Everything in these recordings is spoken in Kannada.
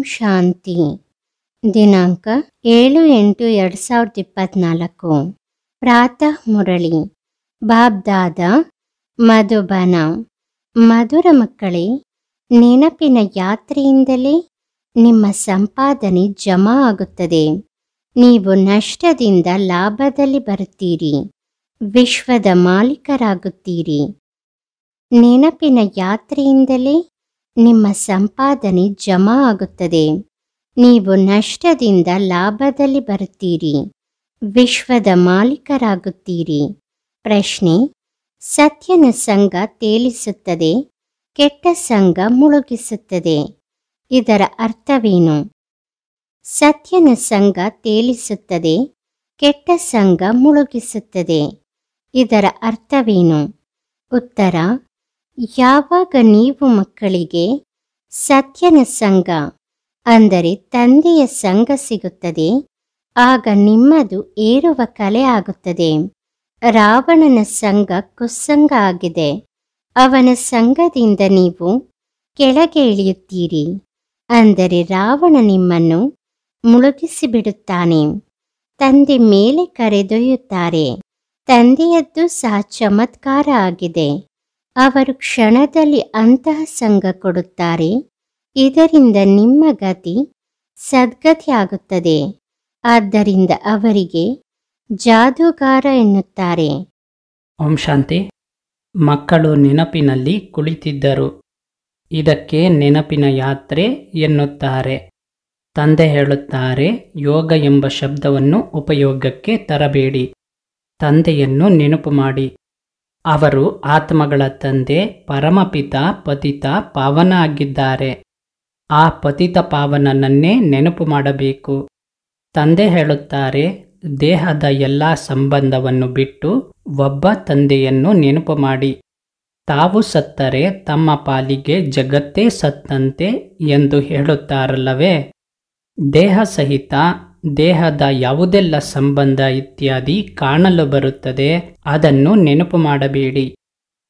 ಶಾಂತಿ. ದಿನಾಂಕ 7-8-2024. ಪ್ರಾತಃ ಮುರಳಿ. ಬಾಬ್ದಾದ ಮಧುಬನ. ಮಧುರ ಮಕ್ಕಳೇ, ನೆನಪಿನ ಯಾತ್ರೆಯಿಂದಲೇ ನಿಮ್ಮ ಸಂಪಾದನೆ ಜಮಾ ಆಗುತ್ತದೆ. ನೀವು ನಷ್ಟದಿಂದ ಲಾಭದಲ್ಲಿ ಬರುತ್ತೀರಿ, ವಿಶ್ವದ ಮಾಲೀಕರಾಗುತ್ತೀರಿ. ನೆನಪಿನ ಯಾತ್ರೆಯಿಂದಲೇ ನಿಮ್ಮ ಸಂಪಾದನೆ ಜಮಾ ಆಗುತ್ತದೆ. ನೀವು ನಷ್ಟದಿಂದ ಲಾಭದಲ್ಲಿ ಬರುತ್ತೀರಿ, ವಿಶ್ವದ ಮಾಲೀಕರಾಗುತ್ತೀರಿ. ಪ್ರಶ್ನೆ: ಸತ್ಯನ ಸಂಘ ತೇಲಿಸುತ್ತದೆ, ಕೆಟ್ಟ ಸಂಘ ಮುಳುಗಿಸುತ್ತದೆ. ಇದರ ಅರ್ಥವೇನು? ಸತ್ಯನ ಸಂಘ ತೇಲಿಸುತ್ತದೆ, ಕೆಟ್ಟ ಸಂಘ ಮುಳುಗಿಸುತ್ತದೆ. ಇದರ ಅರ್ಥವೇನು? ಉತ್ತರ: ಯಾವಾಗ ನೀವು ಮಕ್ಕಳಿಗೆ ಸತ್ಯನ ಸಂಘ ಅಂದರೆ ತಂದೆಯ ಸಂಘ ಸಿಗುತ್ತದೆ, ಆಗ ನಿಮ್ಮದು ಏರುವ ಕಲೆ ಆಗುತ್ತದೆ. ರಾವಣನ ಸಂಘ ಕುಸ್ಸಂಗ ಆಗಿದೆ. ಅವನ ಸಂಘದಿಂದ ನೀವು ಕೆಳಗೆ ಇಳಿಯುತ್ತೀರಿ, ಅಂದರೆ ರಾವಣ ನಿಮ್ಮನ್ನು ಮುಳುಗಿಸಿಬಿಡುತ್ತಾನೆ. ತಂದೆ ಮೇಲೆ ಕರೆದೊಯ್ಯುತ್ತಾರೆ. ತಂದೆಯದ್ದು ಸಹ ಚಮತ್ಕಾರ ಆಗಿದೆ. ಅವರು ಕ್ಷಣದಲ್ಲಿ ಅಂತಹ ಸಂಘ ಕೊಡುತ್ತಾರೆ. ಇದರಿಂದ ನಿಮ್ಮ ಗತಿ ಸದ್ಗತಿ ಆಗುತ್ತದೆ. ಆದ್ದರಿಂದ ಅವರಿಗೆ ಜಾದೂಗಾರ ಎನ್ನುತ್ತಾರೆ. ಓಂ ಶಾಂತಿ. ಮಕ್ಕಳು ನೆನಪಿನಲ್ಲಿ ಕುಳಿತಿದ್ದರು. ಇದಕ್ಕೆ ನೆನಪಿನ ಯಾತ್ರೆ ಎನ್ನುತ್ತಾರೆ. ತಂದೆ ಹೇಳುತ್ತಾರೆ, ಯೋಗ ಎಂಬ ಶಬ್ದವನ್ನು ಉಪಯೋಗಕ್ಕೆ ತರಬೇಡಿ. ತಂದೆಯನ್ನು ನೆನಪು ಮಾಡಿ. ಅವರು ಆತ್ಮಗಳ ತಂದೆ, ಪರಮಪಿತ, ಪತಿತ ಪಾವನ ಆಗಿದ್ದಾರೆ. ಆ ಪತಿತ ಪಾವನನನ್ನೇ ನೆನಪು ಮಾಡಬೇಕು. ತಂದೆ ಹೇಳುತ್ತಾರೆ, ದೇಹದ ಎಲ್ಲ ಸಂಬಂಧವನ್ನು ಬಿಟ್ಟು ಒಬ್ಬ ತಂದೆಯನ್ನು ನೆನಪು ಮಾಡಿ. ತಾವು ಸತ್ತರೆ ತಮ್ಮ ಪಾಲಿಗೆ ಜಗತ್ತೇ ಸತ್ತಂತೆ ಎಂದು ಹೇಳುತ್ತಾರಲ್ಲವೇ. ದೇಹ ಸಹಿತ ದೇಹದ ಯಾವುದೆಲ್ಲ ಸಂಬಂಧ ಇತ್ಯಾದಿ ಕಾಣಲು ಬರುತ್ತದೆ, ಅದನ್ನು ನೆನಪು ಮಾಡಬೇಡಿ.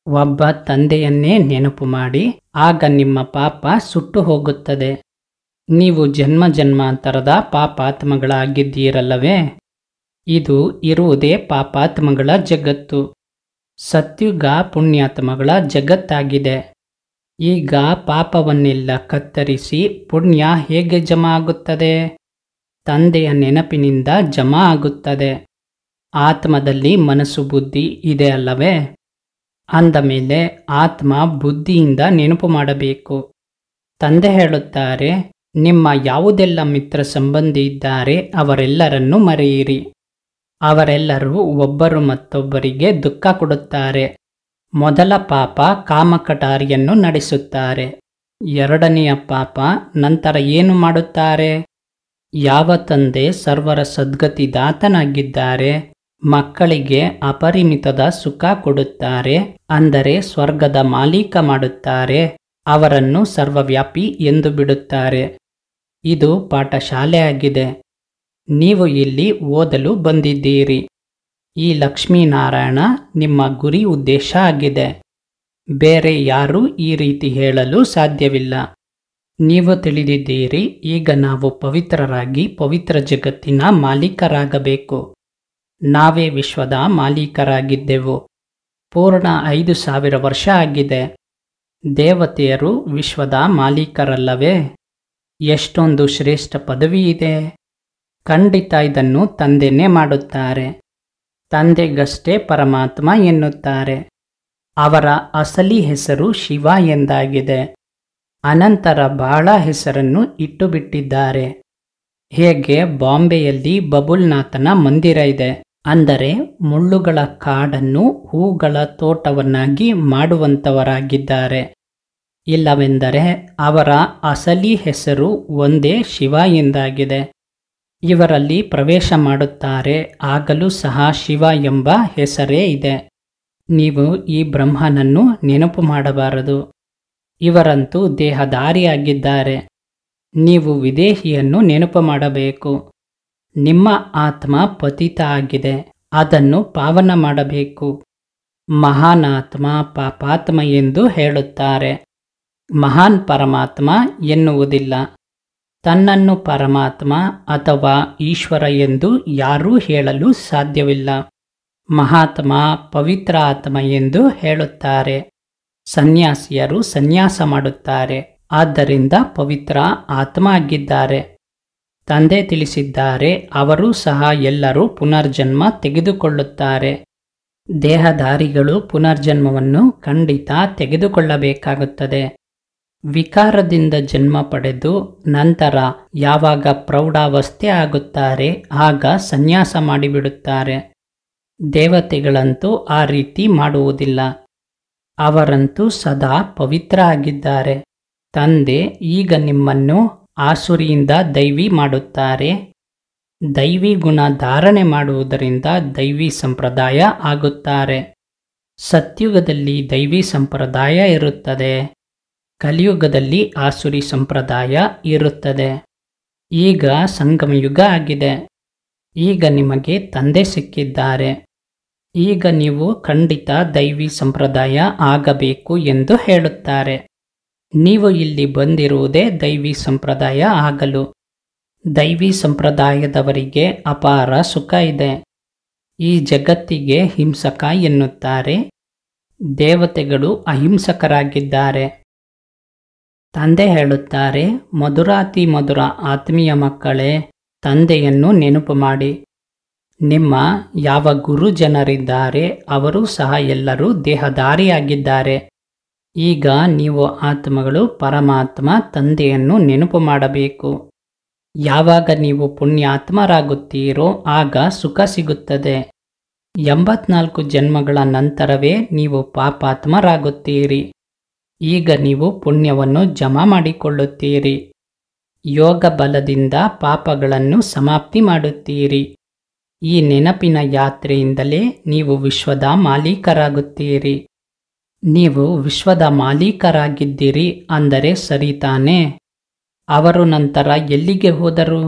ಒಬ್ಬ ತಂದೆಯನ್ನೇ ನೆನಪು ಮಾಡಿ. ಆಗ ನಿಮ್ಮ ಪಾಪ ಸುಟ್ಟು ಹೋಗುತ್ತದೆ. ನೀವು ಜನ್ಮ ಜನ್ಮಾಂತರದ ಪಾಪಾತ್ಮಗಳಾಗಿದ್ದೀರಲ್ಲವೇ. ಇದು ಇರುವುದೇ ಪಾಪಾತ್ಮಗಳ ಜಗತ್ತು. ಸತ್ಯುಗ ಪುಣ್ಯಾತ್ಮಗಳ ಜಗತ್ತಾಗಿದೆ. ಈಗ ಪಾಪವನ್ನೆಲ್ಲ ಕತ್ತರಿಸಿ ಪುಣ್ಯ ಹೇಗೆ ಜಮಾ ಆಗುತ್ತದೆ? ತಂದೆಯ ನೆನಪಿನಿಂದ ಜಮಾ ಆಗುತ್ತದೆ. ಆತ್ಮದಲ್ಲಿ ಮನಸ್ಸು ಬುದ್ಧಿ ಇದೆ ಅಲ್ಲವೇ. ಅಂದ ಮೇಲೆ ಆತ್ಮ ಬುದ್ಧಿಯಿಂದ ನೆನಪು ಮಾಡಬೇಕು. ತಂದೆ ಹೇಳುತ್ತಾರೆ, ನಿಮ್ಮ ಯಾವುದೆಲ್ಲ ಮಿತ್ರ ಸಂಬಂಧಿ ಇದ್ದಾರೆ ಅವರೆಲ್ಲರನ್ನೂ ಮರೆಯಿರಿ. ಅವರೆಲ್ಲರೂ ಒಬ್ಬರು ಮತ್ತೊಬ್ಬರಿಗೆ ದುಃಖ ಕೊಡುತ್ತಾರೆ. ಮೊದಲ ಪಾಪ ಕಾಮಕಟಾರಿಯನ್ನು ನಡೆಸುತ್ತಾರೆ. ಎರಡನೆಯ ಪಾಪ ನಂತರ ಏನು ಮಾಡುತ್ತಾರೆ? ಯಾವ ತಂದೆ ಸರ್ವರ ಸದ್ಗತಿದಾತನಾಗಿದ್ದಾರೆ, ಮಕ್ಕಳಿಗೆ ಅಪರಿಮಿತದ ಸುಖ ಕೊಡುತ್ತಾರೆ, ಅಂದರೆ ಸ್ವರ್ಗದ ಮಾಲೀಕ ಮಾಡುತ್ತಾರೆ, ಅವರನ್ನು ಸರ್ವವ್ಯಾಪಿ ಎಂದು ಬಿಡುತ್ತಾರೆ. ಇದು ಪಾಠಶಾಲೆಯಾಗಿದೆ. ನೀವು ಇಲ್ಲಿ ಓದಲು ಬಂದಿದ್ದೀರಿ. ಈ ಲಕ್ಷ್ಮೀನಾರಾಯಣ ನಿಮ್ಮ ಗುರಿ ಉದ್ದೇಶ ಆಗಿದೆ. ಬೇರೆ ಯಾರೂ ಈ ರೀತಿ ಹೇಳಲು ಸಾಧ್ಯವಿಲ್ಲ. ನೀವು ತಿಳಿದಿದ್ದೀರಿ, ಈಗ ನಾವು ಪವಿತ್ರರಾಗಿ ಪವಿತ್ರ ಜಗತ್ತಿನ ಮಾಲೀಕರಾಗಬೇಕು. ನಾವೇ ವಿಶ್ವದ ಮಾಲೀಕರಾಗಿದ್ದೆವು. ಪೂರ್ಣ 5000 ವರ್ಷ ಆಗಿದೆ. ದೇವತೆಯರು ವಿಶ್ವದ ಮಾಲೀಕರಲ್ಲವೇ. ಎಷ್ಟೊಂದು ಶ್ರೇಷ್ಠ ಪದವಿ ಇದೆ. ಖಂಡಿತ ಇದನ್ನು ತಂದೆನೇ ಮಾಡುತ್ತಾರೆ. ತಂದೆಗಷ್ಟೇ ಪರಮಾತ್ಮ ಎನ್ನುತ್ತಾರೆ. ಅವರ ಅಸಲಿ ಹೆಸರು ಶಿವ ಎಂದಾಗಿದೆ. ಅನಂತರ ಬಹಳ ಹೆಸರನ್ನು ಇಟ್ಟುಬಿಟ್ಟಿದ್ದಾರೆ. ಹೇಗೆ ಬಾಂಬೆಯಲ್ಲಿ ಬಬುಲ್ನಾಥನ ಮಂದಿರ ಇದೆ, ಅಂದರೆ ಮುಳ್ಳುಗಳ ಕಾಡನ್ನು ಹೂಗಳ ತೋಟವನ್ನಾಗಿ ಮಾಡುವಂಥವರಾಗಿದ್ದಾರೆ. ಇಲ್ಲವೆಂದರೆ ಅವರ ಅಸಲಿ ಹೆಸರು ಒಂದೇ ಶಿವ ಎಂದಾಗಿದೆ. ಇವರಲ್ಲಿ ಪ್ರವೇಶ ಮಾಡುತ್ತಾರೆ, ಆಗಲೂ ಸಹ ಶಿವ ಎಂಬ ಹೆಸರೇ ಇದೆ. ನೀವು ಈ ಬ್ರಹ್ಮನನ್ನು ನೆನಪು ಮಾಡಬಾರದು. ಇವರಂತೂ ದೇಹಧಾರಿಯಾಗಿದ್ದಾರೆ. ನೀವು ವಿದೇಹಿಯನ್ನು ನೆನಪು ಮಾಡಬೇಕು. ನಿಮ್ಮ ಆತ್ಮ ಪತಿತ ಆಗಿದೆ, ಅದನ್ನು ಪಾವನ ಮಾಡಬೇಕು. ಮಹಾನ್ ಆತ್ಮ ಪಾಪಾತ್ಮ ಎಂದು ಹೇಳುತ್ತಾರೆ. ಮಹಾನ್ ಪರಮಾತ್ಮ ಎನ್ನುವುದಿಲ್ಲ. ತನ್ನನ್ನು ಪರಮಾತ್ಮ ಅಥವಾ ಈಶ್ವರ ಎಂದು ಯಾರೂ ಹೇಳಲು ಸಾಧ್ಯವಿಲ್ಲ. ಮಹಾತ್ಮ, ಪವಿತ್ರ ಆತ್ಮ ಎಂದು ಹೇಳುತ್ತಾರೆ. ಸನ್ಯಾಸಿಯರು ಸನ್ಯಾಸ ಮಾಡುತ್ತಾರೆ, ಆದ್ದರಿಂದ ಪವಿತ್ರ ಆತ್ಮ ಆಗಿದ್ದಾರೆ. ತಂದೆ ತಿಳಿಸಿದ್ದಾರೆ, ಅವರೂ ಸಹ ಎಲ್ಲರೂ ಪುನರ್ಜನ್ಮ ತೆಗೆದುಕೊಳ್ಳುತ್ತಾರೆ. ದೇಹಧಾರಿಗಳು ಪುನರ್ಜನ್ಮವನ್ನು ಖಂಡಿತ ತೆಗೆದುಕೊಳ್ಳಬೇಕಾಗುತ್ತದೆ. ವಿಕಾರದಿಂದ ಜನ್ಮ ಪಡೆದು ನಂತರ ಯಾವಾಗ ಪ್ರೌಢಾವಸ್ಥೆ ಆಗುತ್ತಾರೆ ಆಗ ಸನ್ಯಾಸ ಮಾಡಿಬಿಡುತ್ತಾರೆ. ದೇವತೆಗಳಂತೂ ಆ ರೀತಿ ಮಾಡುವುದಿಲ್ಲ. ಅವರಂತೂ ಸದಾ ಪವಿತ್ರ ಆಗಿದ್ದಾರೆ. ತಂದೆ ಈಗ ನಿಮ್ಮನ್ನು ಆಸುರಿಯಿಂದ ದೈವಿ ಮಾಡುತ್ತಾರೆ. ದೈವಿ ಗುಣ ಧಾರಣೆ ಮಾಡುವುದರಿಂದ ದೈವಿ ಸಂಪ್ರದಾಯ ಆಗುತ್ತಾರೆ. ಸತ್ಯುಗದಲ್ಲಿ ದೈವಿ ಸಂಪ್ರದಾಯ ಇರುತ್ತದೆ, ಕಲಿಯುಗದಲ್ಲಿ ಆಸುರಿ ಸಂಪ್ರದಾಯ ಇರುತ್ತದೆ. ಈಗ ಸಂಗಮಯುಗ ಆಗಿದೆ. ಈಗ ನಿಮಗೆ ತಂದೆ ಸಿಕ್ಕಿದ್ದಾರೆ. ಈಗ ನೀವು ಖಂಡಿತ ದೈವಿ ಸಂಪ್ರದಾಯ ಆಗಬೇಕು ಎಂದು ಹೇಳುತ್ತಾರೆ. ನೀವು ಇಲ್ಲಿ ಬಂದಿರುವುದೇ ದೈವಿ ಸಂಪ್ರದಾಯ ಆಗಲು. ದೈವಿ ಸಂಪ್ರದಾಯದವರಿಗೆ ಅಪಾರ ಸುಖ ಇದೆ. ಈ ಜಗತ್ತಿಗೆ ಹಿಂಸಕ ಎನ್ನುತ್ತಾರೆ. ದೇವತೆಗಳು ಅಹಿಂಸಕರಾಗಿದ್ದಾರೆ. ತಂದೆ ಹೇಳುತ್ತಾರೆ, ಮಧುರಾತಿ ಮಧುರ ಆತ್ಮೀಯ ಮಕ್ಕಳೇ, ತಂದೆಯನ್ನು ನೆನಪು ಮಾಡಿ. ನಿಮ್ಮ ಯಾವ ಗುರು ಜನರಿದ್ದಾರೆ ಅವರೂ ಸಹ ಎಲ್ಲರೂ ದೇಹಧಾರಿಯಾಗಿದ್ದಾರೆ. ಈಗ ನೀವು ಆತ್ಮಗಳು ಪರಮಾತ್ಮ ತಂದೆಯನ್ನು ನೆನಪು ಮಾಡಬೇಕು. ಯಾವಾಗ ನೀವು ಪುಣ್ಯಾತ್ಮರಾಗುತ್ತೀರೋ ಆಗ ಸುಖ ಸಿಗುತ್ತದೆ. 84 ಜನ್ಮಗಳ ನಂತರವೇ ನೀವು ಪಾಪಾತ್ಮರಾಗುತ್ತೀರಿ. ಈಗ ನೀವು ಪುಣ್ಯವನ್ನು ಜಮಾ ಮಾಡಿಕೊಳ್ಳುತ್ತೀರಿ. ಯೋಗ ಬಲದಿಂದ ಪಾಪಗಳನ್ನು ಸಮಾಪ್ತಿ ಮಾಡುತ್ತೀರಿ. ಈ ನೆನಪಿನ ಯಾತ್ರೆಯಿಂದಲೇ ನೀವು ವಿಶ್ವದ ಮಾಲೀಕರಾಗುತ್ತೀರಿ. ನೀವು ವಿಶ್ವದ ಮಾಲೀಕರಾಗಿದ್ದೀರಿ ಅಂದರೆ ಸರಿ ತಾನೇ? ಅವರು ನಂತರ ಎಲ್ಲಿಗೆ ಹೋದರು?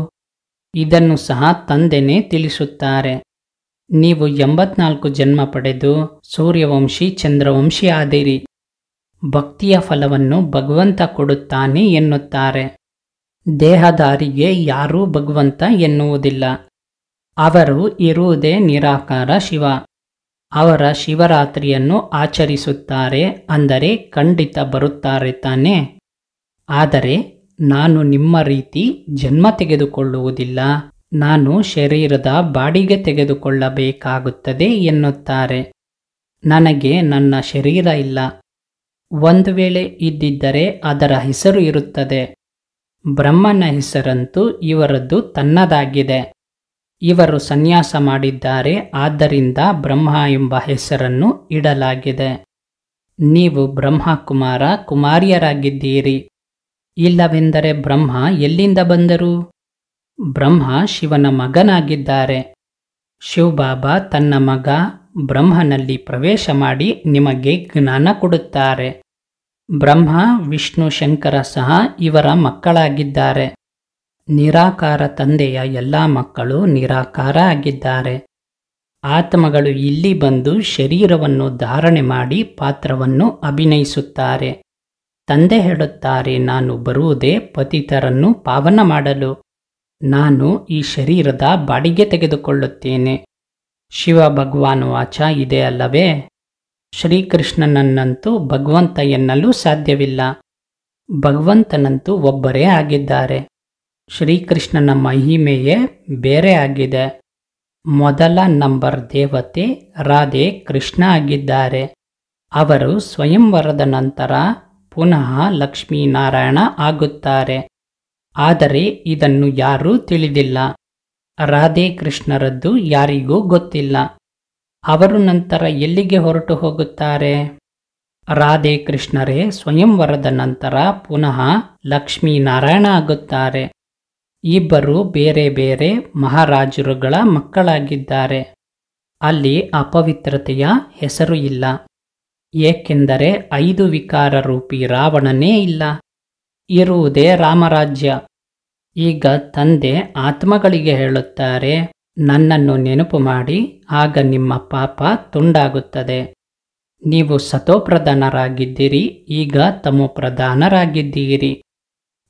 ಇದನ್ನು ಸಹ ತಂದೆನೇ ತಿಳಿಸುತ್ತಾರೆ. ನೀವು 84 ಜನ್ಮ ಪಡೆದು ಸೂರ್ಯವಂಶಿ ಚಂದ್ರವಂಶಿ ಆದಿರಿ. ಭಕ್ತಿಯ ಫಲವನ್ನು ಭಗವಂತ ಕೊಡುತ್ತಾನೆ ಎನ್ನುತ್ತಾರೆ. ದೇಹಧಾರಿಗೆ ಯಾರೂ ಭಗವಂತ ಎನ್ನುವುದಿಲ್ಲ. ಅವರು ಇರುವುದೇ ನಿರಾಕಾರ ಶಿವ. ಅವರ ಶಿವರಾತ್ರಿಯನ್ನು ಆಚರಿಸುತ್ತಾರೆ ಅಂದರೆ ಖಂಡಿತ ಬರುತ್ತಾರೆ ತಾನೇ. ಆದರೆ ನಾನು ನಿಮ್ಮ ರೀತಿ ಜನ್ಮ ತೆಗೆದುಕೊಳ್ಳುವುದಿಲ್ಲ, ನಾನು ಶರೀರದ ಬಾಡಿಗೆ ತೆಗೆದುಕೊಳ್ಳಬೇಕಾಗುತ್ತದೆ ಎನ್ನುತ್ತಾರೆ. ನನಗೆ ನನ್ನ ಶರೀರ ಇಲ್ಲ. ಒಂದು ವೇಳೆ ಇದ್ದಿದ್ದರೆ ಅದರ ಹೆಸರು ಇರುತ್ತದೆ. ಬ್ರಹ್ಮನ ಹೆಸರಂತೂ ಇವರದ್ದು ತನ್ನದಾಗಿದೆ. ಇವರು ಸನ್ಯಾಸ ಮಾಡಿದ್ದಾರೆ, ಆದ್ದರಿಂದ ಬ್ರಹ್ಮ ಎಂಬ ಹೆಸರನ್ನು ಇಡಲಾಗಿದೆ. ನೀವು ಬ್ರಹ್ಮಕುಮಾರ ಕುಮಾರಿಯರಾಗಿದ್ದೀರಿ. ಇಲ್ಲವೆಂದರೆ ಬ್ರಹ್ಮ ಎಲ್ಲಿಂದ ಬಂದರು? ಬ್ರಹ್ಮ ಶಿವನ ಮಗನಾಗಿದ್ದಾರೆ. ಶಿವಬಾಬಾ ತನ್ನ ಮಗ ಬ್ರಹ್ಮನಲ್ಲಿ ಪ್ರವೇಶ ಮಾಡಿ ನಿಮಗೆ ಜ್ಞಾನ ಕೊಡುತ್ತಾರೆ. ಬ್ರಹ್ಮ, ವಿಷ್ಣು, ಶಂಕರ ಸಹ ಇವರ ಮಕ್ಕಳಾಗಿದ್ದಾರೆ. ನಿರಾಕಾರ ತಂದೆಯ ಎಲ್ಲ ಮಕ್ಕಳು ನಿರಾಕಾರ ಆಗಿದ್ದಾರೆ. ಆತ್ಮಗಳು ಇಲ್ಲಿ ಬಂದು ಶರೀರವನ್ನು ಧಾರಣೆ ಮಾಡಿ ಪಾತ್ರವನ್ನು ಅಭಿನಯಿಸುತ್ತಾರೆ. ತಂದೆ ಹೇಳುತ್ತಾರೆ, ನಾನು ಬರುವುದೇ ಪತಿತರನ್ನು ಪಾವನ ಮಾಡಲು. ನಾನು ಈ ಶರೀರದ ಬಾಡಿಗೆ ತೆಗೆದುಕೊಳ್ಳುತ್ತೇನೆ. ಶಿವ ಭಗವಾನ್ ವಾಚ ಇದೆ ಅಲ್ಲವೇ? ಶ್ರೀಕೃಷ್ಣನನ್ನಂತೂ ಭಗವಂತ ಎನ್ನಲು ಸಾಧ್ಯವಿಲ್ಲ. ಭಗವಂತನಂತೂ ಒಬ್ಬರೇ ಆಗಿದ್ದಾರೆ. ಶ್ರೀಕೃಷ್ಣನ ಮಹಿಮೆಯೇ ಬೇರೆ ಆಗಿದೆ. ಮೊದಲ ನಂಬರ್ ದೇವತೆ ರಾಧೆ ಕೃಷ್ಣ ಆಗಿದ್ದಾರೆ. ಅವರು ಸ್ವಯಂವರದ ನಂತರ ಪುನಃ ಲಕ್ಷ್ಮೀನಾರಾಯಣ ಆಗುತ್ತಾರೆ. ಆದರೆ ಇದನ್ನು ಯಾರೂ ತಿಳಿದಿಲ್ಲ. ರಾಧೆ ಕೃಷ್ಣರದ್ದು ಯಾರಿಗೂ ಗೊತ್ತಿಲ್ಲ. ಅವರು ನಂತರ ಎಲ್ಲಿಗೆ ಹೊರಟು ಹೋಗುತ್ತಾರೆ? ರಾಧೆ ಕೃಷ್ಣರೇ ಸ್ವಯಂವರದ ನಂತರ ಪುನಃ ಲಕ್ಷ್ಮೀನಾರಾಯಣ ಆಗುತ್ತಾರೆ. ಇಬ್ಬರು ಬೇರೆ ಬೇರೆ ಮಹಾರಾಜರುಗಳ ಮಕ್ಕಳಾಗಿದ್ದಾರೆ. ಅಲ್ಲಿ ಅಪವಿತ್ರತೆಯ ಹೆಸರು ಇಲ್ಲ. ಏಕೆಂದರೆ 5 ವಿಕಾರ ರೂಪಿ ರಾವಣನೇ ಇಲ್ಲ. ಇರುವುದೇ ರಾಮರಾಜ್ಯ. ಈಗ ತಂದೆ ಆತ್ಮಗಳಿಗೆ ಹೇಳುತ್ತಾರೆ, ನನ್ನನ್ನು ನೆನಪು ಮಾಡಿ, ಆಗ ನಿಮ್ಮ ಪಾಪ ತುಂಡಾಗುತ್ತದೆ. ನೀವು ಸತೋಪ್ರಧಾನರಾಗಿದ್ದೀರಿ, ಈಗ ತಮೋಪ್ರಧಾನರಾಗಿದ್ದೀರಿ.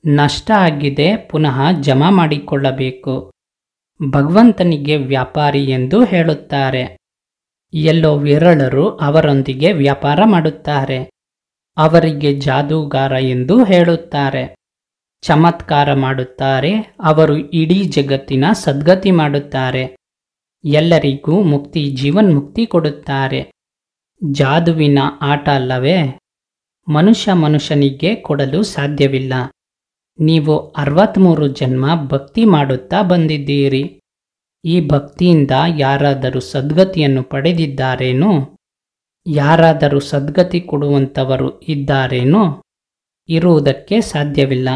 ನಷ್ಟ ಆಗಿದೆ, ಪುನಃ ಜಮಾ ಮಾಡಿಕೊಳ್ಳಬೇಕು. ಭಗವಂತನಿಗೆ ವ್ಯಾಪಾರಿ ಎಂದು ಹೇಳುತ್ತಾರೆ. ಎಲ್ಲೋ ವಿರಳರು ಅವರೊಂದಿಗೆ ವ್ಯಾಪಾರ ಮಾಡುತ್ತಾರೆ. ಅವರಿಗೆ ಜಾದೂಗಾರ ಎಂದು ಹೇಳುತ್ತಾರೆ. ಚಮತ್ಕಾರ ಮಾಡುತ್ತಾರೆ. ಅವರು ಇಡೀ ಜಗತ್ತಿನ ಸದ್ಗತಿ ಮಾಡುತ್ತಾರೆ. ಎಲ್ಲರಿಗೂ ಮುಕ್ತಿ, ಜೀವನ್ಮುಕ್ತಿ ಕೊಡುತ್ತಾರೆ. ಜಾದುವಿನ ಆಟ ಅಲ್ಲವೇ? ಮನುಷ್ಯನಿಗೆ ಕೊಡಲು ಸಾಧ್ಯವಿಲ್ಲ. ನೀವು 63 ಜನ್ಮ ಭಕ್ತಿ ಮಾಡುತ್ತಾ ಬಂದಿದ್ದೀರಿ. ಈ ಭಕ್ತಿಯಿಂದ ಯಾರಾದರೂ ಸದ್ಗತಿಯನ್ನು ಪಡೆದಿದ್ದಾರೇನೋ? ಯಾರಾದರೂ ಸದ್ಗತಿ ಕೊಡುವಂಥವರು ಇದ್ದಾರೇನೋ? ಇರುವುದಕ್ಕೆ ಸಾಧ್ಯವಿಲ್ಲ.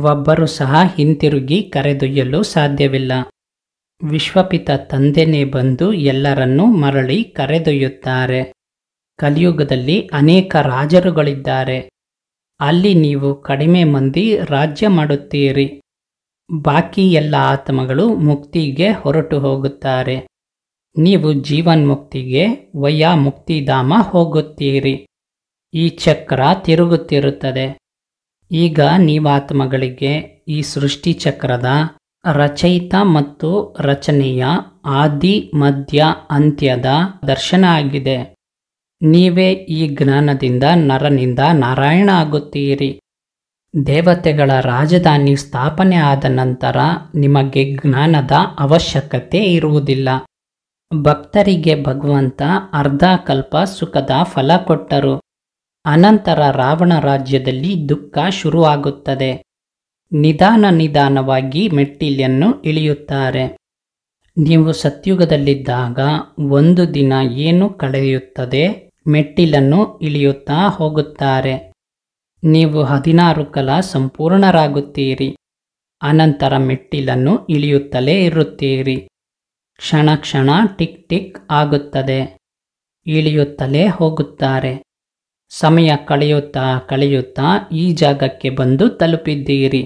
ಒಬ್ಬರು ಸಹ ಹಿಂತಿರುಗಿ ಕರೆದೊಯ್ಯಲು ಸಾಧ್ಯವಿಲ್ಲ. ವಿಶ್ವಪಿತ ತಂದೆನೇ ಬಂದು ಎಲ್ಲರನ್ನೂ ಮರಳಿ ಕರೆದೊಯ್ಯುತ್ತಾರೆ. ಕಲಿಯುಗದಲ್ಲಿ ಅನೇಕ ರಾಜರುಗಳಿದ್ದಾರೆ. ಅಲ್ಲಿ ನೀವು ಕಡಿಮೆ ಮಂದಿ ರಾಜ್ಯ ಮಾಡುತ್ತೀರಿ. ಬಾಕಿ ಎಲ್ಲ ಆತ್ಮಗಳು ಮುಕ್ತಿಗೆ ಹೊರಟು ಹೋಗುತ್ತಾರೆ. ನೀವು ಜೀವನ್ಮುಕ್ತಿಗೆ ವಯ್ಯ ಮುಕ್ತಿಧಾಮ ಹೋಗುತ್ತೀರಿ. ಈ ಚಕ್ರ ತಿರುಗುತ್ತಿರುತ್ತದೆ. ಈಗ ನೀವಾತ್ಮಗಳಿಗೆ ಈ ಸೃಷ್ಟಿ ಚಕ್ರದ ರಚಯಿತ ಮತ್ತು ರಚನೆಯ ಆದಿ ಮಧ್ಯ ಅಂತ್ಯದ ದರ್ಶನ ಆಗಿದೆ. ನೀವೇ ಈ ಜ್ಞಾನದಿಂದ ನರನಿಂದ ನಾರಾಯಣ ಆಗುತ್ತೀರಿ. ದೇವತೆಗಳ ರಾಜಧಾನಿ ಸ್ಥಾಪನೆ ಆದ ನಂತರ ನಿಮಗೆ ಜ್ಞಾನದ ಅವಶ್ಯಕತೆ ಇರುವುದಿಲ್ಲ. ಭಕ್ತರಿಗೆ ಭಗವಂತ ಅರ್ಧ ಕಲ್ಪ ಸುಖದ ಫಲ ಕೊಟ್ಟರು. ಅನಂತರ ರಾವಣ ರಾಜ್ಯದಲ್ಲಿ ದುಃಖ ಶುರುವಾಗುತ್ತದೆ. ನಿಧಾನವಾಗಿ ಮೆಟ್ಟಿಲನ್ನು ಇಳಿಯುತ್ತಾರೆ. ನೀವು ಸತ್ಯುಗದಲ್ಲಿದ್ದಾಗ ಒಂದು ದಿನ ಏನು ಕಳೆಯುತ್ತದೆ, ಮೆಟ್ಟಿಲನ್ನು ಇಳಿಯುತ್ತಾ ಹೋಗುತ್ತಾರೆ. ನೀವು 16 ಕಲ ಸಂಪೂರ್ಣರಾಗುತ್ತೀರಿ. ಅನಂತರ ಮೆಟ್ಟಿಲನ್ನು ಇಳಿಯುತ್ತಲೇ ಇರುತ್ತೀರಿ. ಕ್ಷಣ ಕ್ಷಣ ಟಿಕ್ ಟಿಕ್ ಆಗುತ್ತದೆ. ಇಳಿಯುತ್ತಲೇ ಹೋಗುತ್ತಾರೆ. ಸಮಯ ಕಳೆಯುತ್ತಾ ಈ ಜಾಗಕ್ಕೆ ಬಂದು ತಲುಪಿದ್ದೀರಿ.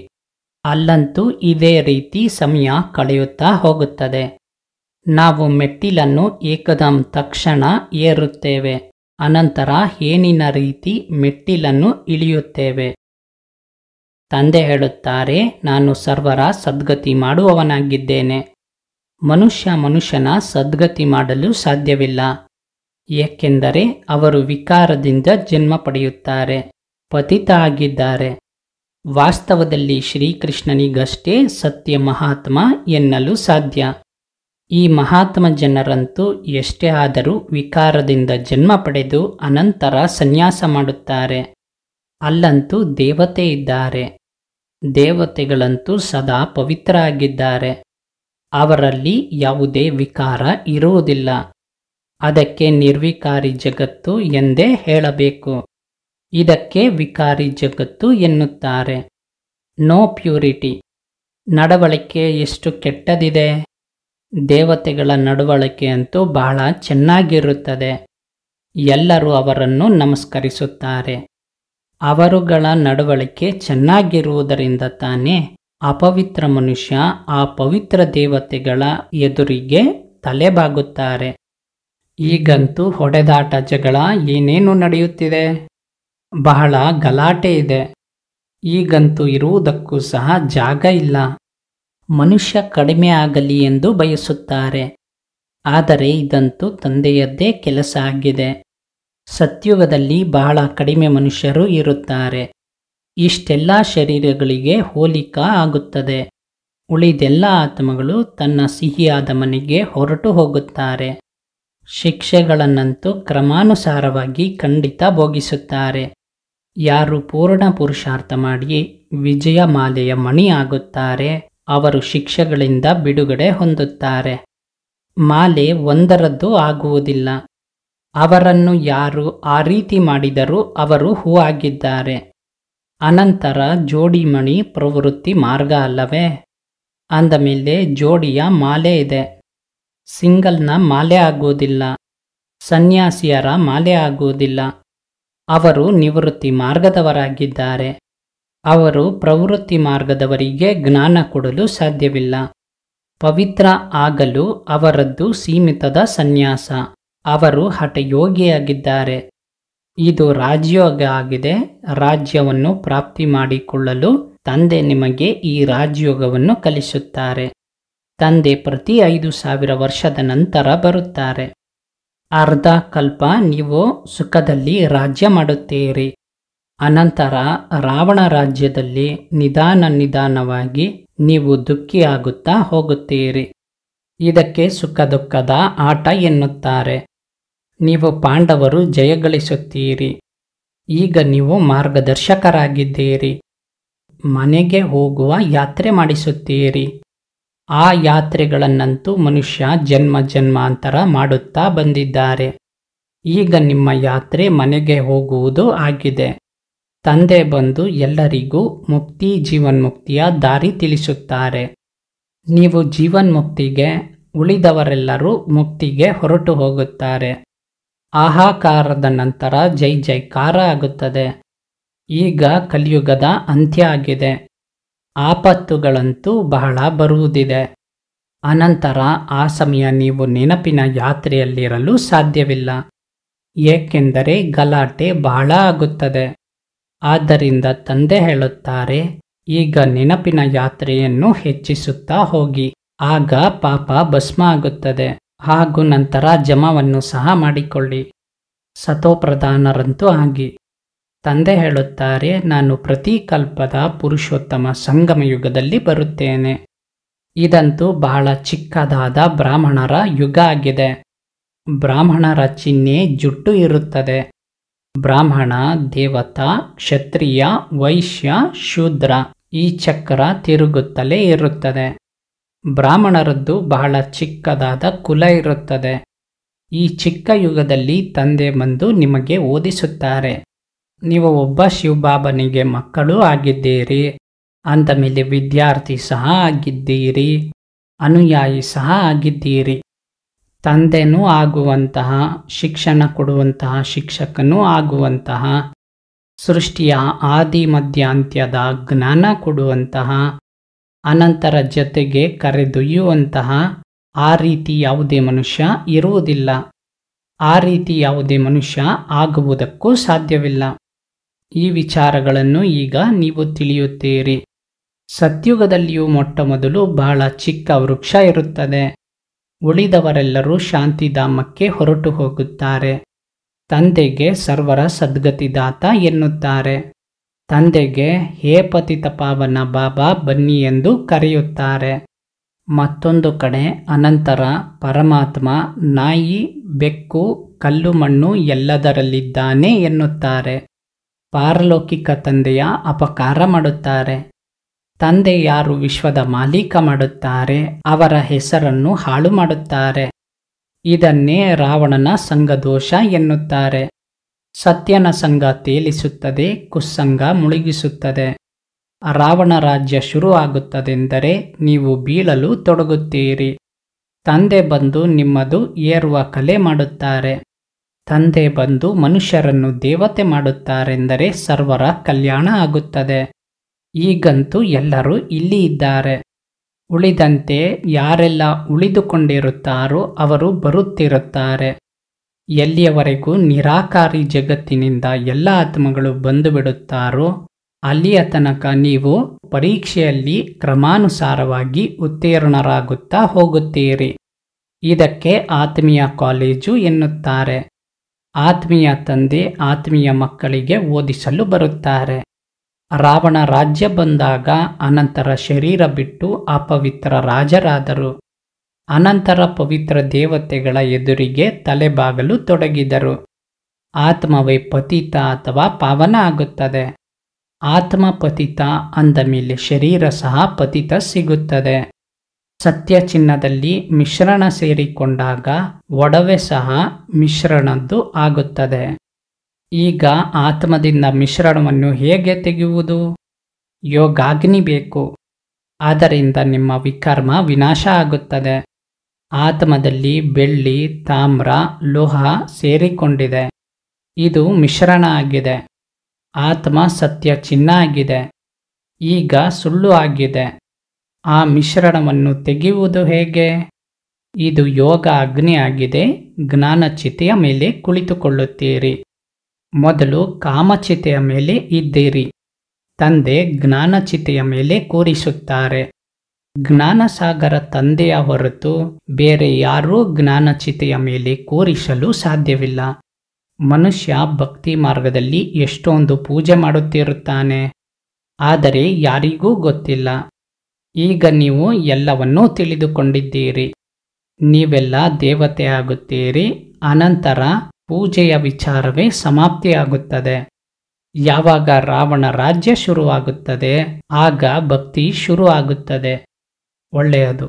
ಅಲ್ಲಂತೂ ಇದೇ ರೀತಿ ಸಮಯ ಕಳೆಯುತ್ತಾ ಹೋಗುತ್ತದೆ. ನಾವು ಮೆಟ್ಟಿಲನ್ನು ಏಕದಂ ತಕ್ಷಣ ಏರುತ್ತೇವೆ. ಅನಂತರ ಏನಿನ ರೀತಿ ಮೆಟ್ಟಿಲನ್ನು ಇಳಿಯುತ್ತೇವೆ. ತಂದೆ ಹೇಳುತ್ತಾರೆ, ನಾನು ಸರ್ವರ ಸದ್ಗತಿ ಮಾಡುವವನಾಗಿದ್ದೇನೆ. ಮನುಷ್ಯನ ಸದ್ಗತಿ ಮಾಡಲು ಸಾಧ್ಯವಿಲ್ಲ. ಏಕೆಂದರೆ ಅವರು ವಿಕಾರದಿಂದ ಜನ್ಮ ಪಡೆಯುತ್ತಾರೆ, ಪತಿತ ಆಗಿದ್ದಾರೆ. ವಾಸ್ತವದಲ್ಲಿ ಶ್ರೀಕೃಷ್ಣನಿಗಷ್ಟೇ ಸತ್ಯ ಮಹಾತ್ಮ ಎನ್ನಲು ಸಾಧ್ಯ. ಈ ಮಹಾತ್ಮ ಜನರಂತೂ ಎಷ್ಟೇ ಆದರೂ ವಿಕಾರದಿಂದ ಜನ್ಮ ಪಡೆದು ಅನಂತರ ಸನ್ಯಾಸ ಮಾಡುತ್ತಾರೆ. ಅಲ್ಲಂತೂ ದೇವತೆ ಇದ್ದಾರೆ. ದೇವತೆಗಳಂತೂ ಸದಾ ಪವಿತ್ರ ಆಗಿದ್ದಾರೆ. ಅವರಲ್ಲಿ ಯಾವುದೇ ವಿಕಾರ ಇರುವುದಿಲ್ಲ. ಅದಕ್ಕೆ ನಿರ್ವಿಕಾರಿ ಜಗತ್ತು ಎಂದೇ ಹೇಳಬೇಕು. ಇದಕ್ಕೆ ವಿಕಾರಿ ಜಗತ್ತು ಎನ್ನುತ್ತಾರೆ. No purity. ನಡವಳಿಕೆ ಎಷ್ಟು ಕೆಟ್ಟದಿದೆ. ದೇವತೆಗಳ ನಡವಳಿಕೆ ಅಂತೂ ಬಹಳ ಚೆನ್ನಾಗಿರುತ್ತದೆ. ಎಲ್ಲರೂ ಅವರನ್ನು ನಮಸ್ಕರಿಸುತ್ತಾರೆ. ಅವರುಗಳ ನಡವಳಿಕೆ ಚೆನ್ನಾಗಿರುವುದರಿಂದ ತಾನೇ ಅಪವಿತ್ರ ಮನುಷ್ಯ ಆ ಪವಿತ್ರ ದೇವತೆಗಳ ಎದುರಿಗೆ ತಲೆಬಾಗುತ್ತಾರೆ. ಈಗಂತೂ ಹೊಡೆದಾಟ, ಜಗಳ ಏನೇನು ನಡೆಯುತ್ತಿದೆ. ಬಹಳ ಗಲಾಟೆ ಇದೆ. ಈಗಂತೂ ಇರುವುದಕ್ಕೂ ಸಹ ಜಾಗ ಇಲ್ಲ. ಮನುಷ್ಯ ಕಡಿಮೆ ಆಗಲಿ ಎಂದು ಬಯಸುತ್ತಾರೆ. ಆದರೆ ಇದಂತೂ ತಂದೆಯದ್ದೇ ಕೆಲಸ ಆಗಿದೆ. ಸತ್ಯುಗದಲ್ಲಿ ಬಹಳ ಕಡಿಮೆ ಮನುಷ್ಯರು ಇರುತ್ತಾರೆ. ಇಷ್ಟೆಲ್ಲ ಶರೀರಗಳಿಗೆ ಹೋಲಿಕೆ ಆಗುತ್ತದೆ. ಉಳಿದೆಲ್ಲ ಆತ್ಮಗಳು ತನ್ನ ಸಿಹಿಯಾದ ಮನೆಗೆ ಹೊರಟು ಹೋಗುತ್ತಾರೆ. ಶಿಕ್ಷೆಗಳನ್ನಂತೂ ಕ್ರಮಾನುಸಾರವಾಗಿ ಖಂಡಿತ ಭೋಗಿಸುತ್ತಾರೆ. ಯಾರು ಪೂರ್ಣ ಪುರುಷಾರ್ಥ ಮಾಡಿ ವಿಜಯಮಾಲೆಯ ಮಣಿ ಆಗುತ್ತಾರೆ, ಅವರು ಶಿಕ್ಷೆಗಳಿಂದ ಬಿಡುಗಡೆ ಹೊಂದುತ್ತಾರೆ. ಮಾಲೆ ಒಂದರದ್ದು ಆಗುವುದಿಲ್ಲ. ಅವರನ್ನು ಯಾರು ಆ ರೀತಿ ಮಾಡಿದರೂ ಅವರು ಹೂ ಆಗಿದ್ದಾರೆ. ಅನಂತರ ಜೋಡಿಮಣಿ ಪ್ರವೃತ್ತಿ ಮಾರ್ಗ ಅಲ್ಲವೇ? ಅಂದ ಮೇಲೆ ಜೋಡಿಯ ಮಾಲೆ ಇದೆ. ಸಿಂಗಲ್ನ ಮಾಲೆ ಆಗುವುದಿಲ್ಲ. ಸನ್ಯಾಸಿಯರ ಮಾಲೆ ಆಗುವುದಿಲ್ಲ. ಅವರು ನಿವೃತ್ತಿ ಮಾರ್ಗದವರಾಗಿದ್ದಾರೆ. ಅವರು ಪ್ರವೃತ್ತಿ ಮಾರ್ಗದವರಿಗೆ ಜ್ಞಾನ ಕೊಡಲು ಸಾಧ್ಯವಿಲ್ಲ. ಪವಿತ್ರ ಆಗಲು ಅವರದ್ದು ಸೀಮಿತದ ಸನ್ಯಾಸ. ಅವರು ಹಠಯೋಗಿಯಾಗಿದ್ದಾರೆ. ಇದು ರಾಜಯೋಗ ಆಗಿದೆ. ರಾಜ್ಯವನ್ನು ಪ್ರಾಪ್ತಿ ಮಾಡಿಕೊಳ್ಳಲು ತಂದೆ ನಿಮಗೆ ಈ ರಾಜಯೋಗವನ್ನು ಕಲಿಸುತ್ತಾರೆ. ತಂದೆ ಪ್ರತಿ 5,000 ವರ್ಷದ ನಂತರ ಬರುತ್ತಾರೆ. ಅರ್ಧ ಕಲ್ಪ ನೀವು ಸುಖದಲ್ಲಿ ರಾಜ್ಯ ಮಾಡುತ್ತೀರಿ. ಅನಂತರ ರಾವಣ ರಾಜ್ಯದಲ್ಲಿ ನಿಧಾನವಾಗಿ ನೀವು ದುಃಖಿಯಾಗುತ್ತಾ ಹೋಗುತ್ತೀರಿ. ಇದಕ್ಕೆ ಸುಖ ದುಃಖದ ಆಟ ಎನ್ನುತ್ತಾರೆ. ನೀವು ಪಾಂಡವರು ಜಯಗಳಿಸುತ್ತೀರಿ. ಈಗ ನೀವು ಮಾರ್ಗದರ್ಶಕರಾಗಿದ್ದೀರಿ. ಮನೆಗೆ ಹೋಗುವ ಯಾತ್ರೆ ಮಾಡಿಸುತ್ತೀರಿ. ಆ ಯಾತ್ರೆಗಳನ್ನಂತೂ ಮನುಷ್ಯ ಜನ್ಮಾಂತರ ಮಾಡುತ್ತಾ ಬಂದಿದ್ದಾರೆ. ಈಗ ನಿಮ್ಮ ಯಾತ್ರೆ ಮನೆಗೆ ಹೋಗುವುದು ಆಗಿದೆ. ತಂದೆ ಬಂದು ಎಲ್ಲರಿಗೂ ಮುಕ್ತಿ ಜೀವನ್ಮುಕ್ತಿಯ ದಾರಿ ತಿಳಿಸುತ್ತಾರೆ. ನೀವು ಜೀವನ್ಮುಕ್ತಿಗೆ, ಉಳಿದವರೆಲ್ಲರೂ ಮುಕ್ತಿಗೆ ಹೊರಟು ಹೋಗುತ್ತಾರೆ. ಆಹಾಕಾರದ ನಂತರ ಜೈ ಜೈಕಾರ ಆಗುತ್ತದೆ. ಈಗ ಕಲಿಯುಗದ ಅಂತ್ಯ ಆಗಿದೆ. ಆಪತ್ತುಗಳಂತೂ ಬಹಳ ಬರುವುದಿದೆ. ಅನಂತರ ಆ ಸಮಯ ನೀವು ನೆನಪಿನ ಯಾತ್ರೆಯಲ್ಲಿರಲು ಸಾಧ್ಯವಿಲ್ಲ. ಏಕೆಂದರೆ ಗಲಾಟೆ ಬಹಳ ಆಗುತ್ತದೆ. ಆದ್ದರಿಂದ ತಂದೆ ಹೇಳುತ್ತಾರೆ, ಈಗ ನೆನಪಿನ ಯಾತ್ರೆಯನ್ನು ಹೆಚ್ಚಿಸುತ್ತಾ ಹೋಗಿ. ಆಗ ಪಾಪ ಭಸ್ಮ ಆಗುತ್ತದೆ. ಹಾಗೂ ನಂತರ ಜಮವನ್ನು ಸಹ ಮಾಡಿಕೊಳ್ಳಿ. ಸತೋಪ್ರಧಾನರಂತೂ ಆಗಿ. ತಂದೆ ಹೇಳುತ್ತಾರೆ, ನಾನು ಪ್ರತಿ ಕಲ್ಪದ ಪುರುಷೋತ್ತಮ ಸಂಗಮ ಯುಗದಲ್ಲಿ ಬರುತ್ತೇನೆ. ಇದಂತೂ ಬಹಳ ಚಿಕ್ಕದಾದ ಬ್ರಾಹ್ಮಣರ ಯುಗ ಆಗಿದೆ. ಬ್ರಾಹ್ಮಣರ ಚಿಹ್ನೆ ಜುಟ್ಟು ಇರುತ್ತದೆ. ಬ್ರಾಹ್ಮಣ, ದೇವತಾ, ಕ್ಷತ್ರಿಯ, ವೈಶ್ಯ, ಶೂದ್ರ ಈ ಚಕ್ರ ತಿರುಗುತ್ತಲೇ ಇರುತ್ತದೆ. ಬ್ರಾಹ್ಮಣರದ್ದು ಬಹಳ ಚಿಕ್ಕದಾದ ಕುಲ ಇರುತ್ತದೆ. ಈ ಚಿಕ್ಕ ಯುಗದಲ್ಲಿ ತಂದೆ ಬಂದು ನಿಮಗೆ ಓದಿಸುತ್ತಾರೆ. ನೀವು ಒಬ್ಬ ಶಿವಬಾಬನಿಗೆ ಮಕ್ಕಳು ಆಗಿದ್ದೀರಿ. ಅಂದ ಮೇಲೆ ವಿದ್ಯಾರ್ಥಿ ಸಹ ಆಗಿದ್ದೀರಿ, ಅನುಯಾಯಿ ಸಹ ಆಗಿದ್ದೀರಿ. ತಂದೆನೂ ಆಗುವಂತಹ, ಶಿಕ್ಷಣ ಕೊಡುವಂತಹ ಶಿಕ್ಷಕನೂ ಆಗುವಂತಹ, ಸೃಷ್ಟಿಯ ಆದಿ ಮಧ್ಯಾಂತ್ಯದ ಜ್ಞಾನ ಕೊಡುವಂತಹ, ಅನಂತರ ಜೊತೆಗೆ ಕರೆದೊಯ್ಯುವಂತಹ ಆ ರೀತಿ ಯಾವುದೇ ಮನುಷ್ಯ ಇರುವುದಿಲ್ಲ. ಆ ರೀತಿ ಯಾವುದೇ ಮನುಷ್ಯ ಆಗುವುದಕ್ಕೂ ಸಾಧ್ಯವಿಲ್ಲ. ಈ ವಿಚಾರಗಳನ್ನು ಈಗ ನೀವು ತಿಳಿಯುತ್ತೀರಿ. ಸತ್ಯುಗದಲ್ಲಿಯೂ ಮೊಟ್ಟಮೊದಲು ಬಹಳ ಚಿಕ್ಕ ವೃಕ್ಷ ಇರುತ್ತದೆ. ಉಳಿದವರೆಲ್ಲರೂ ಶಾಂತಿಧಾಮಕ್ಕೆ ಹೊರಟು ಹೋಗುತ್ತಾರೆ. ತಂದೆಗೆ ಸರ್ವರ ಸದ್ಗತಿದಾತ ಎನ್ನುತ್ತಾರೆ. ತಂದೆಗೆ ಹೇ ಪತಿತ ಪಾವನ ಬಾಬಾ ಬನ್ನಿ ಎಂದು ಕರೆಯುತ್ತಾರೆ. ಮತ್ತೊಂದು ಕಡೆ ಅನಂತರ ಪರಮಾತ್ಮ ನಾಯಿ, ಬೆಕ್ಕು, ಕಲ್ಲು ಮಣ್ಣು ಎಲ್ಲದರಲ್ಲಿದ್ದಾನೆ ಎನ್ನುತ್ತಾರೆ. ಪಾರಲೌಕಿಕ ತಂದೆಯ ಅಪಕಾರ ಮಾಡುತ್ತಾರೆ. ತಂದೆ ಯಾರು ವಿಶ್ವದ ಮಾಲೀಕ ಮಾಡುತ್ತಾರೆ, ಅವರ ಹೆಸರನ್ನು ಹಾಳು ಮಾಡುತ್ತಾರೆ. ಇದನ್ನೇ ರಾವಣನ ಸಂಘದೋಷ ಎನ್ನುತ್ತಾರೆ. ಸತ್ಯನ ಸಂಘ ತೇಲಿಸುತ್ತದೆ, ಕುಸ್ಸಂಗ ಮುಳುಗಿಸುತ್ತದೆ. ರಾವಣ ರಾಜ್ಯ ಶುರು ಆಗುತ್ತದೆಂದರೆ ನೀವು ಬೀಳಲು ತೊಡಗುತ್ತೀರಿ. ತಂದೆ ಬಂದು ನಿಮ್ಮದು ಏರುವ ಕಲೆ ಮಾಡುತ್ತಾರೆ. ತಂದೆ ಬಂದು ಮನುಷ್ಯರನ್ನು ದೇವತೆ ಮಾಡುತ್ತಾರೆಂದರೆ ಸರ್ವರ ಕಲ್ಯಾಣ ಆಗುತ್ತದೆ. ಈಗಂತೂ ಎಲ್ಲರೂ ಇಲ್ಲಿ ಇದ್ದಾರೆ. ಉಳಿದಂತೆ ಯಾರೆಲ್ಲ ಉಳಿದುಕೊಂಡಿರುತ್ತಾರೋ ಅವರು ಬರುತ್ತಿರುತ್ತಾರೆ. ಎಲ್ಲಿಯವರೆಗೂ ನಿರಾಕಾರಿ ಜಗತ್ತಿನಿಂದ ಎಲ್ಲ ಆತ್ಮಗಳು ಬಂದು ಬಿಡುತ್ತಾರೋ ಅಲ್ಲಿಯ ತನಕ ನೀವು ಪರೀಕ್ಷೆಯಲ್ಲಿ ಕ್ರಮಾನುಸಾರವಾಗಿ ಉತ್ತೀರ್ಣರಾಗುತ್ತಾ ಹೋಗುತ್ತೀರಿ. ಇದಕ್ಕೆ ಆತ್ಮೀಯ ಕಾಲೇಜು ಎನ್ನುತ್ತಾರೆ. ಆತ್ಮೀಯ ತಂದೆ ಆತ್ಮೀಯ ಮಕ್ಕಳಿಗೆ ಓದಿಸಲು ಬರುತ್ತಾರೆ. ರಾವಣ ರಾಜ್ಯ ಬಂದಾಗ ಅನಂತರ ಶರೀರ ಬಿಟ್ಟು ಅಪವಿತ್ರ ರಾಜರಾದರು. ಅನಂತರ ಪವಿತ್ರ ದೇವತೆಗಳ ಎದುರಿಗೆ ತಲೆಬಾಗಲು ತೊಡಗಿದರು. ಆತ್ಮವೇ ಪತಿತ ಅಥವಾ ಪಾವನ ಆಗುತ್ತದೆ. ಆತ್ಮ ಪತಿತ ಅಂದ ಮೇಲೆ ಶರೀರ ಸಹ ಪತಿತ ಸಿಗುತ್ತದೆ. ಸತ್ಯ ಚಿನ್ನದಲ್ಲಿ ಮಿಶ್ರಣ ಸೇರಿಕೊಂಡಾಗ ಒಡವೆ ಸಹ ಮಿಶ್ರಣದ್ದು ಆಗುತ್ತದೆ. ಈಗ ಆತ್ಮದಿಂದ ಮಿಶ್ರಣವನ್ನು ಹೇಗೆ ತೆಗೆಯುವುದು? ಯೋಗಾಗ್ನಿ ಬೇಕು. ಆದ್ದರಿಂದ ನಿಮ್ಮ ವಿಕರ್ಮ ವಿನಾಶ ಆಗುತ್ತದೆ. ಆತ್ಮದಲ್ಲಿ ಬೆಳ್ಳಿ, ತಾಮ್ರ, ಲೋಹ ಸೇರಿಕೊಂಡಿದೆ. ಇದು ಮಿಶ್ರಣ ಆಗಿದೆ. ಆತ್ಮ ಸತ್ಯ ಚಿನ್ನ ಆಗಿದೆ. ಈಗ ಸುಳ್ಳು ಆಗಿದೆ. ಆ ಮಿಶ್ರಣವನ್ನು ತೆಗೆಯುವುದು ಹೇಗೆ? ಇದು ಯೋಗ ಅಗ್ನಿ ಆಗಿದೆ. ಜ್ಞಾನಚಿತೆಯ ಮೇಲೆ ಕುಳಿತುಕೊಳ್ಳುತ್ತೀರಿ. ಮೊದಲು ಕಾಮಚಿತೆಯ ಮೇಲೆ ಇದ್ದೀರಿ. ತಂದೆ ಜ್ಞಾನಚಿತೆಯ ಮೇಲೆ ಕೂರಿಸುತ್ತಾರೆ. ಜ್ಞಾನಸಾಗರ ತಂದೆಯ ಹೊರತು ಬೇರೆ ಯಾರೂ ಜ್ಞಾನಚಿತೆಯ ಮೇಲೆ ಕೂರಿಸಲು ಸಾಧ್ಯವಿಲ್ಲ. ಮನುಷ್ಯ ಭಕ್ತಿ ಮಾರ್ಗದಲ್ಲಿ ಎಷ್ಟೊಂದು ಪೂಜೆ ಮಾಡುತ್ತಿರುತ್ತಾನೆ, ಆದರೆ ಯಾರಿಗೂ ಗೊತ್ತಿಲ್ಲ. ಈಗ ನೀವು ಎಲ್ಲವನ್ನೂ ತಿಳಿದುಕೊಂಡಿದ್ದೀರಿ. ನೀವೆಲ್ಲ ದೇವತೆ ಆಗುತ್ತೀರಿ. ಅನಂತರ ಪೂಜೆಯ ವಿಚಾರವೇ ಸಮಾಪ್ತಿಯಾಗುತ್ತದೆ. ಯಾವಾಗ ರಾವಣ ರಾಜ್ಯ ಶುರುವಾಗುತ್ತದೆ, ಆಗ ಭಕ್ತಿ ಶುರು ಆಗುತ್ತದೆ. ಒಳ್ಳೆಯದು.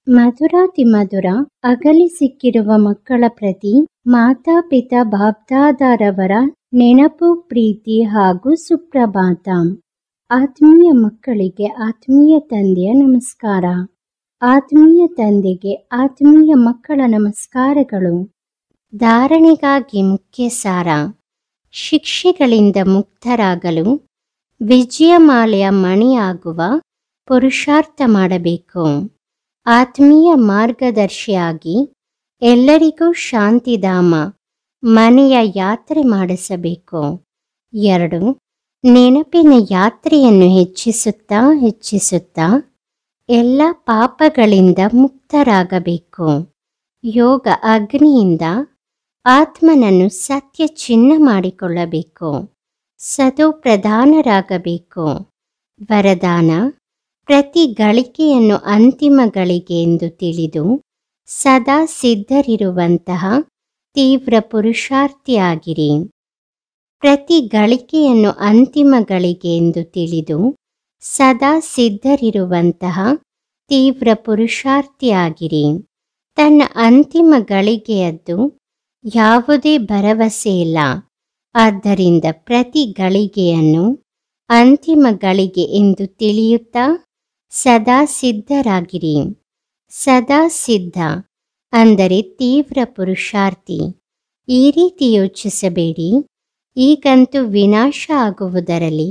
ಮಧುರಾತಿಮಧುರ ಅಗಲಿ ಸಿಕ್ಕಿರುವ ಮಕ್ಕಳ ಪ್ರತಿ ಮಾತಾಪಿತಾ ಬಾಬ್ದಾದಾರವರ ನೆನಪು, ಪ್ರೀತಿ ಹಾಗೂ ಸುಪ್ರಭಾತ. ಆತ್ಮೀಯ ಮಕ್ಕಳಿಗೆ ಆತ್ಮೀಯ ತಂದೆಯ ನಮಸ್ಕಾರ. ಆತ್ಮೀಯ ತಂದೆಗೆ ಆತ್ಮೀಯ ಮಕ್ಕಳ ನಮಸ್ಕಾರಗಳು. ಧಾರಣೆಗಾಗಿ ಮುಖ್ಯ ಸಾರ: ಶಿಕ್ಷೆಗಳಿಂದ ಮುಕ್ತರಾಗಲು ವಿಜಯಮಾಲೆಯ ಮಣಿಯಾಗುವ ಪುರುಷಾರ್ಥ ಮಾಡಬೇಕು. ಆತ್ಮೀಯ ಮಾರ್ಗದರ್ಶಿಯಾಗಿ ಎಲ್ಲರಿಗೂ ಶಾಂತಿಧಾಮ ಮನೆಯ ಯಾತ್ರೆ ಮಾಡಿಸಬೇಕು. 2. ನೆನಪಿನ ಯಾತ್ರೆಯನ್ನು ಹೆಚ್ಚಿಸುತ್ತಾ ಎಲ್ಲ ಪಾಪಗಳಿಂದ ಮುಕ್ತರಾಗಬೇಕು. ಯೋಗ ಅಗ್ನಿಯಿಂದ ಆತ್ಮನನ್ನು ಸತ್ಯ ಚಿನ್ನ ಮಾಡಿಕೊಳ್ಳಬೇಕು. ಸದೋ ಪ್ರಧಾನರಾಗಬೇಕು. ವರದಾನ: ಪ್ರತಿ ಗಳಿಗೆಯನ್ನು ಅಂತಿಮ ಗಳಿಗೆ ಎಂದು ತಿಳಿದು ಸದಾ ಸಿದ್ಧರಿರುವಂತಹ ತೀವ್ರ ಪುರುಷಾರ್ಥಿಯಾಗಿರಿ. ಪ್ರತಿ ಗಳಿಗೆಯನ್ನು ಅಂತಿಮ ಗಳಿಗೆ ಎಂದು ತಿಳಿದು ಸದಾ ಸಿದ್ಧರಿರುವಂತಹ ತೀವ್ರ ಪುರುಷಾರ್ಥಿಯಾಗಿರಿ. ತನ್ನ ಅಂತಿಮ ಗಳಿಗೆಯದ್ದು ಯಾವುದೇ ಭರವಸೆ ಇಲ್ಲ. ಆದ್ದರಿಂದ ಪ್ರತಿ ಗಳಿಗೆಯನ್ನು ಅಂತಿಮ ಗಳಿಗೆ ಎಂದು ತಿಳಿಯುತ್ತಾ ಸದಾ ಸಿದ್ಧರಾಗಿರಿ. ಸದಾ ಸಿದ್ಧ ಅಂದರೆ ತೀವ್ರ ಪುರುಷಾರ್ಥಿ. ಈ ರೀತಿ ಯೋಚಿಸಬೇಡಿ, ಈಗಂತೂ ವಿನಾಶ ಆಗುವುದರಲ್ಲಿ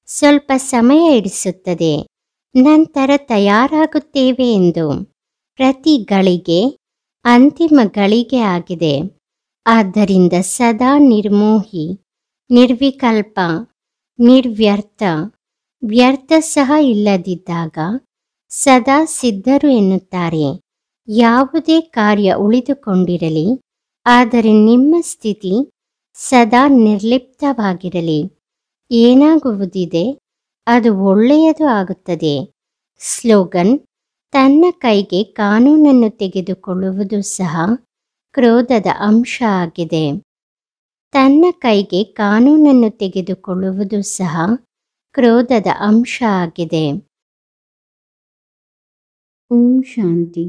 ಸ್ವಲ್ಪ ಸಮಯ ಹಿಡಿಸುತ್ತದೆ, ನಂತರ ತಯಾರಾಗುತ್ತೇವೆ ಎಂದು. ಪ್ರತಿ ಗಳಿಗೆ ಅಂತಿಮ ಗಳಿಗೆ ಆಗಿದೆ. ಆದ್ದರಿಂದ ಸದಾ ನಿರ್ಮೋಹಿ, ನಿರ್ವಿಕಲ್ಪ, ನಿರ್ವ್ಯರ್ಥ, ವ್ಯರ್ಥ ಸಹ ಇಲ್ಲದಿದ್ದಾಗ ಸದಾ ಸಿದ್ಧರು ಎನ್ನುತ್ತಾರೆ. ಯಾವುದೇ ಕಾರ್ಯ ಉಳಿದುಕೊಂಡಿರಲಿ, ಆದರೆ ನಿಮ್ಮ ಸ್ಥಿತಿ ಸದಾ ನಿರ್ಲಿಪ್ತವಾಗಿರಲಿ. ಏನಾಗುವುದಿದೆ ಅದು ಒಳ್ಳೆಯದು ಆಗುತ್ತದೆ. ಸ್ಲೋಗನ್: ತನ್ನ ಕೈಗೆ ಕಾನೂನನ್ನು ತೆಗೆದುಕೊಳ್ಳುವುದು ಸಹ ಕ್ರೋಧದ ಅಂಶ ಆಗಿದೆ. ತನ್ನ ಕೈಗೆ ಕಾನೂನನ್ನು ತೆಗೆದುಕೊಳ್ಳುವುದು ಸಹ ಕ್ರೋಧದ ಅಂಶ ಆಗಿದೆ. ಓಂ ಶಾಂತಿ.